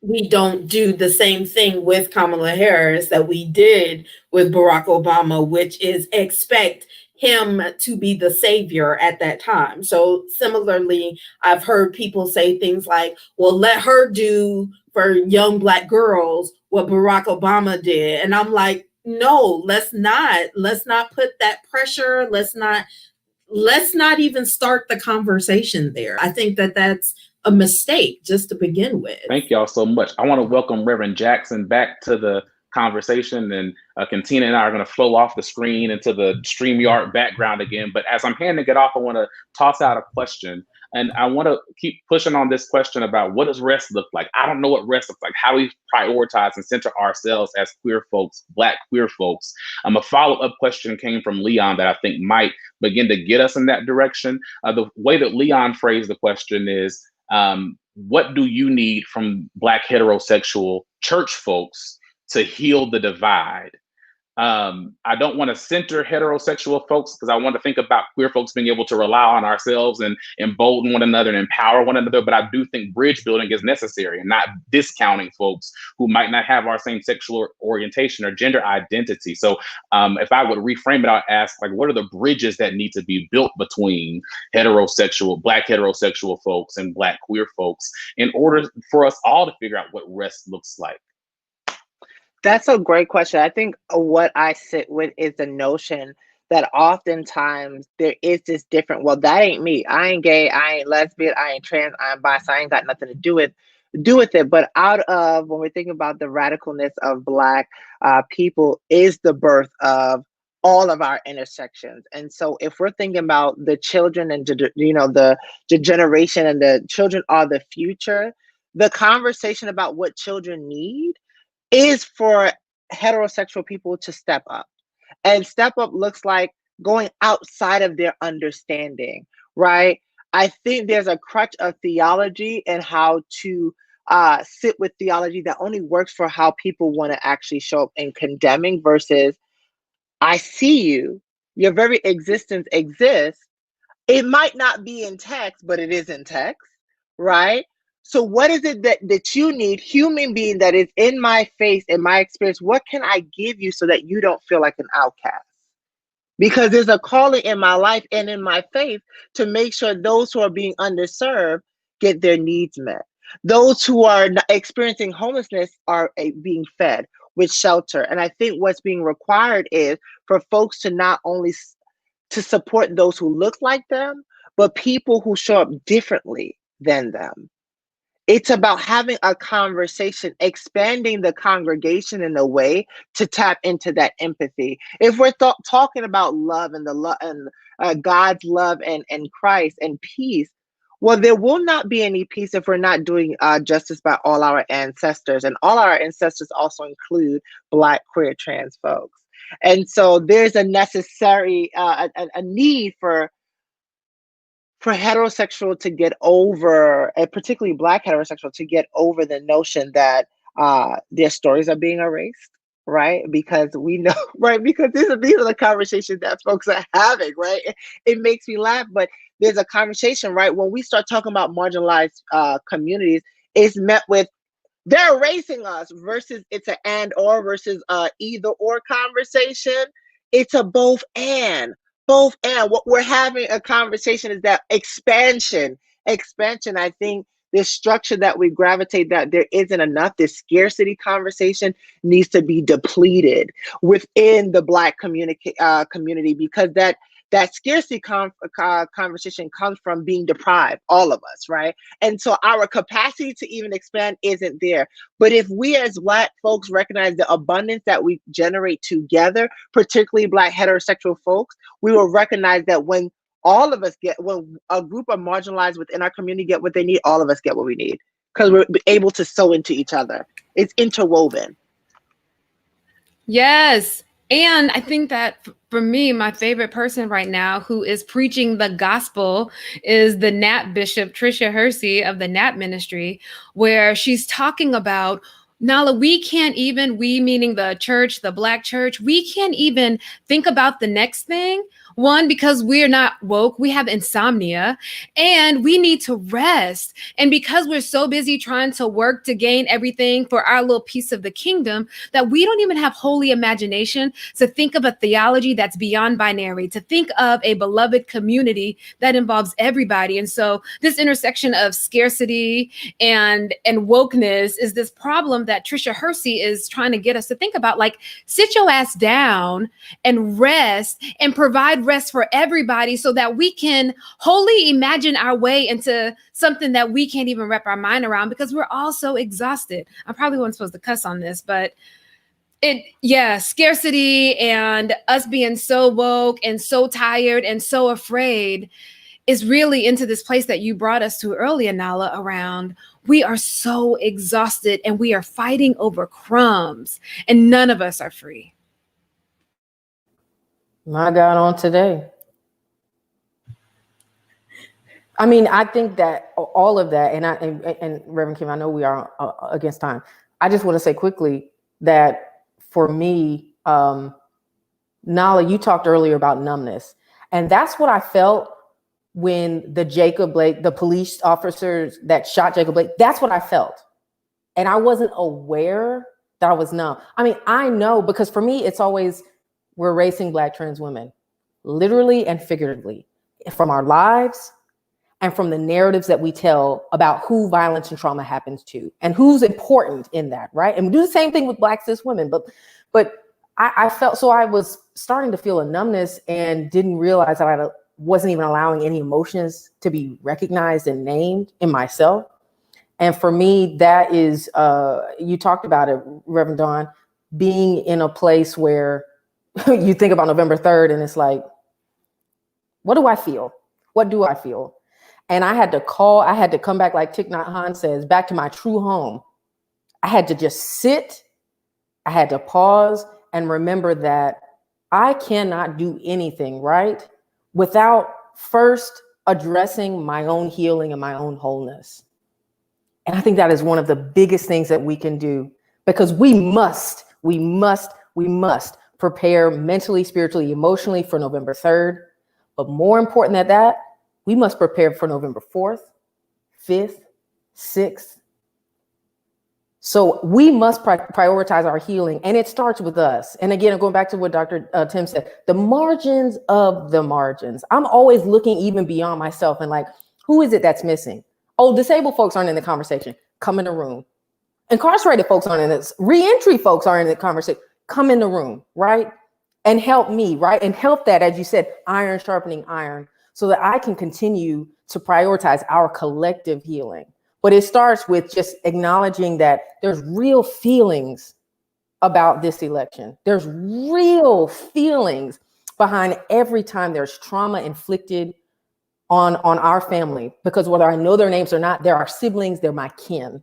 we don't do the same thing with Kamala Harris that we did with Barack Obama, which is expect him to be the savior at that time. So similarly, I've heard people say things like, well, let her do for young Black girls what Barack Obama did. And I'm like, no, let's not put that pressure. Let's not even start the conversation there. I think that that's a mistake just to begin with. Thank y'all so much. I want to welcome Reverend Jackson back to the conversation, and Katina and I are going to flow off the screen into the StreamYard background again. But as I'm handing it off, I want to toss out a question And I want to keep pushing on this question about what does rest look like? I don't know what rest looks like. How do we prioritize and center ourselves as queer folks, Black queer folks? A follow-up question came from Leon that I think might begin to get us in that direction. The way that Leon phrased the question is, what do you need from Black heterosexual church folks to heal the divide? I don't want to center heterosexual folks because I want to think about queer folks being able to rely on ourselves and embolden one another and empower one another. But I do think bridge building is necessary and not discounting folks who might not have our same sexual orientation or gender identity. So if I would reframe it, I'd ask, like, what are the bridges that need to be built between Black heterosexual folks and Black queer folks in order for us all to figure out what rest looks like? That's a great question. I think what I sit with is the notion that oftentimes there is this different, well, that ain't me. I ain't gay, I ain't lesbian, I ain't trans, I ain't bi, so I ain't got nothing to do with it. But out of, when we're thinking about the radicalness of Black people, is the birth of all of our intersections. And so if we're thinking about the children and, the generation, and the children are the future, the conversation about what children need is for heterosexual people to step up. And step up looks like going outside of their understanding, right? I think there's a crutch of theology and how to sit with theology that only works for how people want to actually show up in condemning versus, I see you, your very existence exists. It might not be in text, but it is in text, right? So what is it that you need, human being that is in my face, in my experience? What can I give you so that you don't feel like an outcast? Because there's a calling in my life and in my faith to make sure those who are being underserved get their needs met. Those who are experiencing homelessness are being fed with shelter. And I think what's being required is for folks to not only to support those who look like them, but people who show up differently than them. It's about having a conversation, expanding the congregation in a way to tap into that empathy. If we're talking about love and the love and God's love and Christ and peace, well, there will not be any peace if we're not doing justice by all our ancestors. And all our ancestors also include Black, queer, trans folks. And so there's a necessary, a need for heterosexual to get over, and particularly Black heterosexual, to get over the notion that their stories are being erased, right? Because we know, right? Because these are the conversations that folks are having, right? It makes me laugh, but there's a conversation, right? When we start talking about marginalized communities, it's met with, they're erasing us, versus it's an and or versus either or conversation. It's a both and. What we're having a conversation is that expansion. I think this structure that we gravitate, that there isn't enough, this scarcity conversation needs to be depleted within the Black community, because that scarcity conversation comes from being deprived, all of us, right? And so our capacity to even expand isn't there. But if we as Black folks recognize the abundance that we generate together, particularly Black heterosexual folks, we will recognize that when a group of marginalized within our community get what they need, all of us get what we need, because we're able to sew into each other. It's interwoven. Yes. And I think that for me, my favorite person right now who is preaching the gospel is the Nat Bishop, Theresa S of the Nat Ministry, where she's talking about, Nala, we meaning the church, the Black church, we can't even think about the next thing. One, because we're not woke, we have insomnia, and we need to rest. And because we're so busy trying to work to gain everything for our little piece of the kingdom, that we don't even have holy imagination to think of a theology that's beyond binary, to think of a beloved community that involves everybody. And so this intersection of scarcity and wokeness is this problem that Theresa S is trying to get us to think about, like, sit your ass down and rest and provide rest for everybody so that we can wholly imagine our way into something that we can't even wrap our mind around, because we're all so exhausted. I probably wasn't supposed to cuss on this, but scarcity and us being so woke and so tired and so afraid is really into this place that you brought us to earlier, Nala, around we are so exhausted and we are fighting over crumbs and none of us are free. My God, on today. I mean, I think that all of that, and Reverend Kim, I know we are against time. I just want to say quickly that for me, Nala, you talked earlier about numbness, and that's what I felt when the police officers that shot Jacob Blake, that's what I felt. And I wasn't aware that I was numb. I mean, I know, because for me, it's always, we're erasing Black trans women, literally and figuratively, from our lives and from the narratives that we tell about who violence and trauma happens to and who's important in that, right? And we do the same thing with Black cis women, but I felt, so I was starting to feel a numbness and didn't realize that I wasn't even allowing any emotions to be recognized and named in myself. And for me, that is, you talked about it, Reverend Dawnn, being in a place where you think about November 3rd and it's like, what do I feel? What do I feel? And I had to come back, like Thich Nhat Hanh says, back to my true home. I had to just sit, I had to pause and remember that I cannot do anything, right, without first addressing my own healing and my own wholeness. And I think that is one of the biggest things that we can do, because we must prepare mentally, spiritually, emotionally for November 3rd. But more important than that, we must prepare for November 4th, 5th, 6th. So we must prioritize our healing, and it starts with us. And again, going back to what Dr. Tim said, the margins of the margins. I'm always looking even beyond myself and like, who is it that's missing? Oh, disabled folks aren't in the conversation. Come in the room. Incarcerated folks aren't in this. Reentry folks aren't in the conversation. Come in the room, right? And help me, right? And help that, as you said, iron sharpening iron, so that I can continue to prioritize our collective healing. But it starts with just acknowledging that there's real feelings about this election. There's real feelings behind every time there's trauma inflicted on our family, because whether I know their names or not, they're our siblings, they're my kin.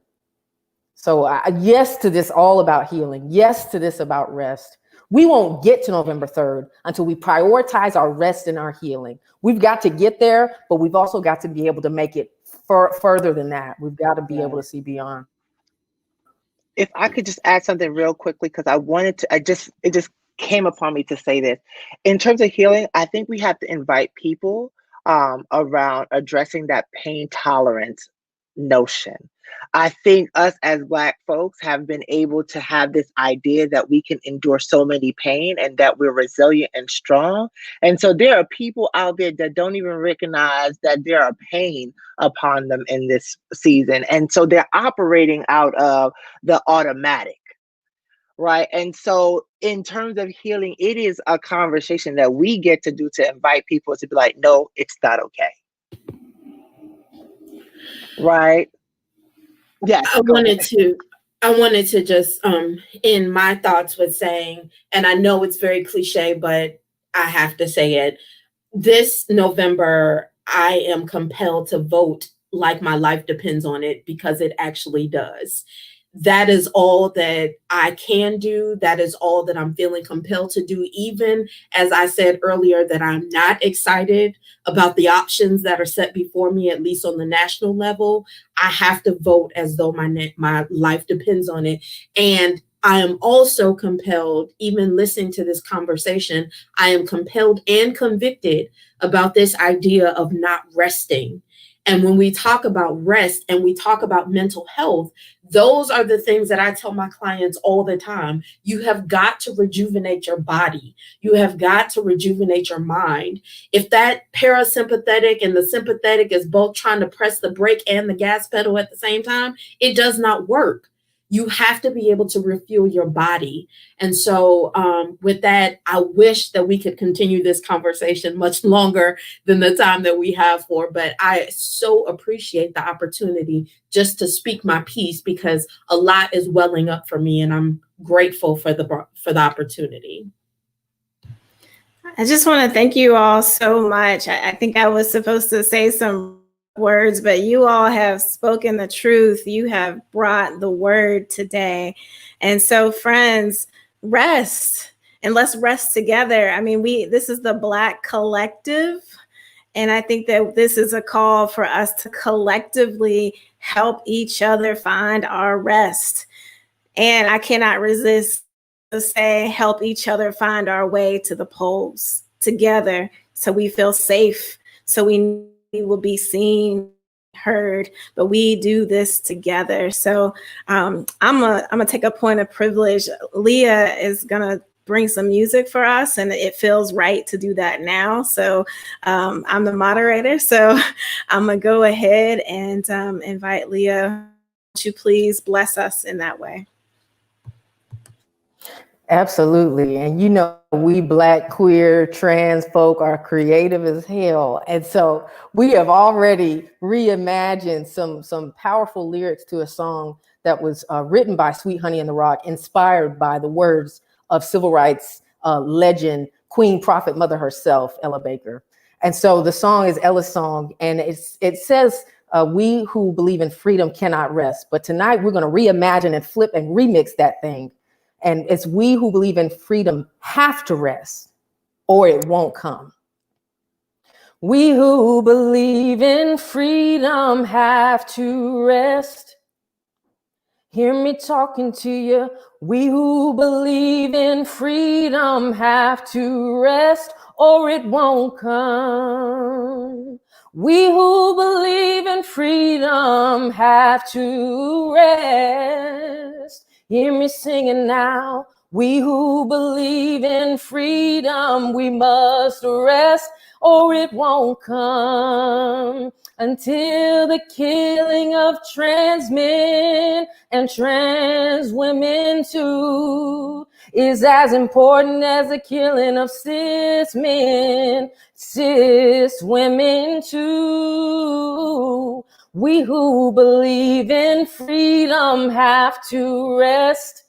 So yes to this all about healing. Yes to this about rest. We won't get to November 3rd until we prioritize our rest and our healing. We've got to get there, but we've also got to be able to make it further than that. We've got to be able to see beyond. If I could just add something real quickly, because it just came upon me to say this. In terms of healing, I think we have to invite people around addressing that pain tolerance notion. I think us as Black folks have been able to have this idea that we can endure so many pain and that we're resilient and strong. And so there are people out there that don't even recognize that there are pain upon them in this season. And so they're operating out of the automatic, right? And so in terms of healing, it is a conversation that we get to do to invite people to be like, no, it's not okay. Right? Yes. I wanted to just end my thoughts with saying, and I know it's very cliche, but I have to say it. This November, I am compelled to vote like my life depends on it, because it actually does. That is all that I can do. That is all that I'm feeling compelled to do, even as I said earlier, that I'm not excited about the options that are set before me, at least on the national level. I have to vote as though my life depends on it. And I am also compelled, even listening to this conversation, I am compelled and convicted about this idea of not resting. And when we talk about rest and we talk about mental health, those are the things that I tell my clients all the time. You have got to rejuvenate your body. You have got to rejuvenate your mind. If that parasympathetic and the sympathetic is both trying to press the brake and the gas pedal at the same time, it does not work. You have to be able to refuel your body. And so with that, I wish that we could continue this conversation much longer than the time that we have for, but I so appreciate the opportunity just to speak my piece, because a lot is welling up for me and I'm grateful for the opportunity. I just want to thank you all so much. I think I was supposed to say some words, but you all have spoken the truth. You have brought the word today. And so, friends, rest and let's rest together. I mean, this is the Black collective. And I think that this is a call for us to collectively help each other find our rest. And I cannot resist to say, help each other find our way to the polls together so we feel safe, so we will be seen, heard, but we do this together. So I'm gonna take a point of privilege. Leah is gonna bring some music for us, and it feels right to do that now. So I'm the moderator, so I'm gonna go ahead and invite Leah. Would you please bless us in that way? Absolutely. And you know, we Black, queer, trans folk are creative as hell. And so we have already reimagined some powerful lyrics to a song that was written by Sweet Honey in the Rock, inspired by the words of civil rights legend, Queen Prophet Mother herself, Ella Baker. And so the song is Ella's song, and it says, we who believe in freedom cannot rest. But tonight we're going to reimagine and flip and remix that thing. And it's we who believe in freedom have to rest, or it won't come. We who believe in freedom have to rest. Hear me talking to you. We who believe in freedom have to rest, or it won't come. We who believe in freedom have to rest. Hear me singing now. We who believe in freedom, we must rest, or it won't come. Until the killing of trans men and trans women too is as important as the killing of cis men, cis women too. We who believe in freedom have to rest.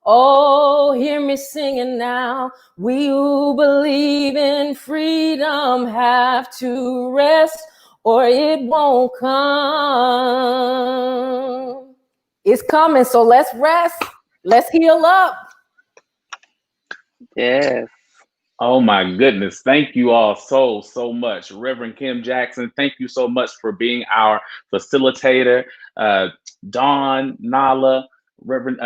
Oh, hear me singing now. We who believe in freedom have to rest, or it won't come. It's coming, so let's rest. Let's heal up. Yes. Oh my goodness. Thank you all so much. Reverend Kim Jackson, thank you so much for being our facilitator. Dawnn, Nala, Reverend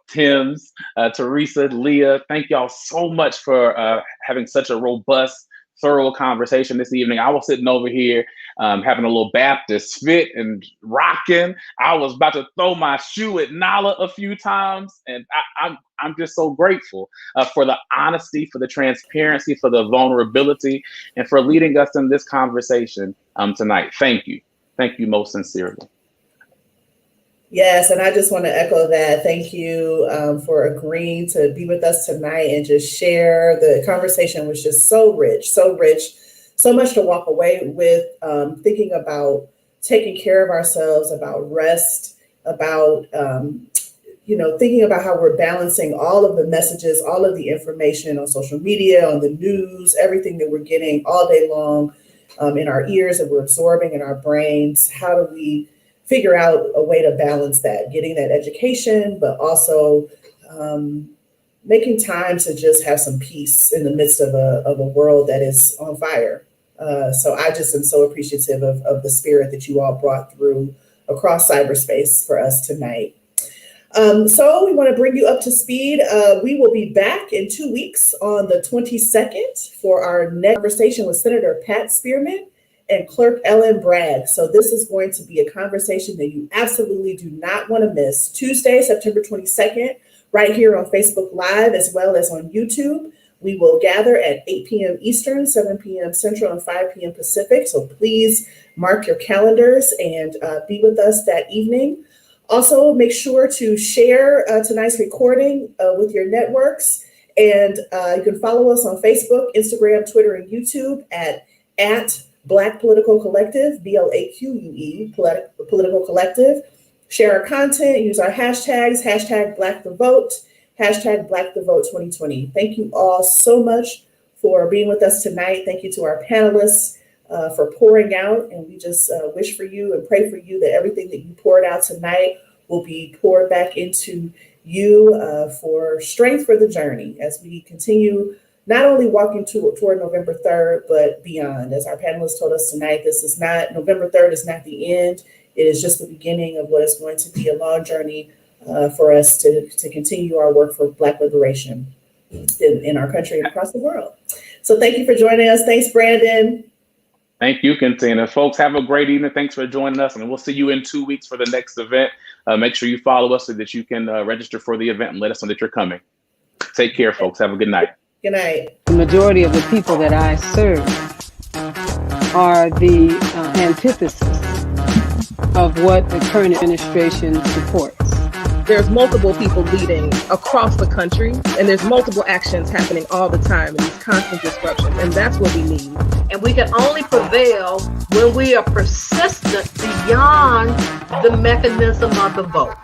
Thames, Theresa, Leah, thank y'all so much for having such a robust, thorough conversation this evening. I was sitting over here having a little Baptist fit and rocking. I was about to throw my shoe at Nala a few times, and I'm just so grateful for the honesty, for the transparency, for the vulnerability, and for leading us in this conversation tonight. Thank you. Thank you most sincerely. Yes, and I just want to echo that. Thank you for agreeing to be with us tonight and just share. The conversation was just so rich, so much to walk away with, thinking about taking care of ourselves, about rest, about, thinking about how we're balancing all of the messages, all of the information on social media, on the news, everything that we're getting all day long in our ears that we're absorbing in our brains. How do we figure out a way to balance that, getting that education, but also making time to just have some peace in the midst of a world that is on fire. So I just am so appreciative of the spirit that you all brought through across cyberspace for us tonight. So we want to bring you up to speed. We will be back in 2 weeks on the 22nd for our next conversation with Senator Pat Spearman and Clerk Ellen Bragg. So this is going to be a conversation that you absolutely do not want to miss. Tuesday, September 22nd, right here on Facebook Live, as well as on YouTube. We will gather at 8 p.m. Eastern, 7 p.m. Central, and 5 p.m. Pacific. So please mark your calendars and be with us that evening. Also, make sure to share tonight's recording with your networks. And you can follow us on Facebook, Instagram, Twitter, and YouTube at Black Political Collective, BLAQUE, Political Collective. Share our content, use our hashtags, hashtag Black the Vote, hashtag Black the Vote 2020. Thank you all so much for being with us tonight. Thank you to our panelists for pouring out. And we just wish for you and pray for you that everything that you poured out tonight will be poured back into you for strength for the journey as we continue not only walking toward November 3rd, but beyond. As our panelists told us tonight, November 3rd is not the end. It is just the beginning of what is going to be a long journey for us to continue our work for Black liberation in our country and across the world. So thank you for joining us. Thanks, Brandon. Thank you, Contina. Folks, have a great evening. Thanks for joining us, and we'll see you in 2 weeks for the next event. Make sure you follow us so that you can register for the event and let us know that you're coming. Take care, folks. Have a good night. Good night. The majority of the people that I serve are the antithesis of what the current administration supports. There's multiple people leading across the country, and there's multiple actions happening all the time, and these constant disruptions, and that's what we need. And we can only prevail when we are persistent beyond the mechanism of the vote.